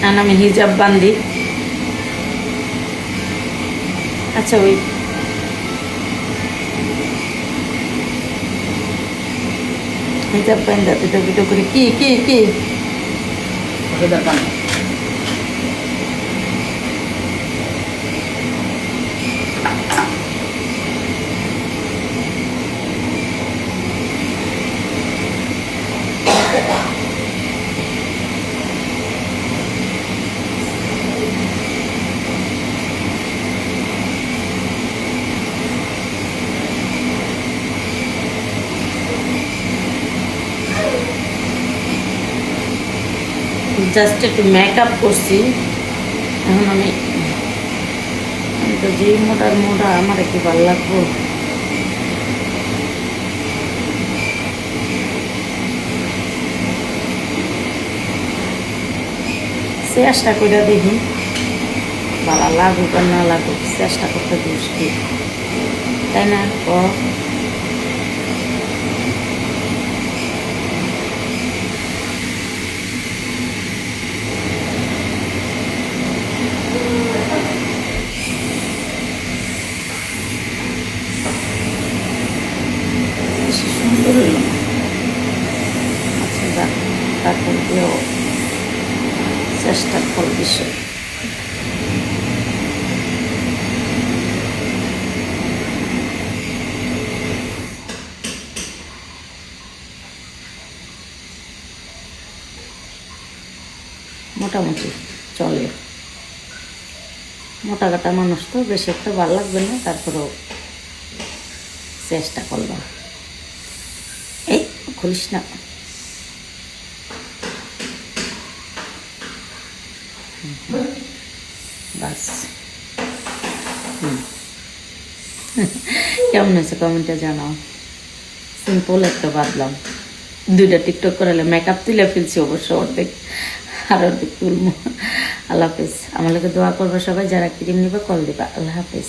আর আমি হিজাব বান্ধি। আচ্ছা ওই হিজাব বান্ধা দুটো দুটো করে কি কি কি জাস্ট একটু মেকআপ করছি। এখন আমি তো যেই মোটার মোটা আমার একটু ভালো লাগবো। চেষ্টা করে দেখি ভালো লাগুক আর না লাগুক, চেষ্টা করতে দোষ কি, তাই না? সুন্দর হইল। আচ্ছা যাক, তারপর দিয়েও চেষ্টার ফল বিষয়। মোটামুটি চলে। মোটা কাটা মানুষ তো বেশি একটা ভালো লাগবে না, তারপরেও চেষ্টা করবা। এই খুলিস না। বাস কেমন হয়েছে কমেন্টে জানাও। সিম্পল একটা বাদলাম, দুইটা টিকটক করালে মেকআপ তুলে ফেলছি অবশ্য অর্ধেক, আর অর্ধেক তুলবো। আল্লাহ হাফেজ। আমার লোকে দোয়া করবো সবাই, যারা ক্রিম নিবে কল দিবা। আল্লাহ হাফেজ।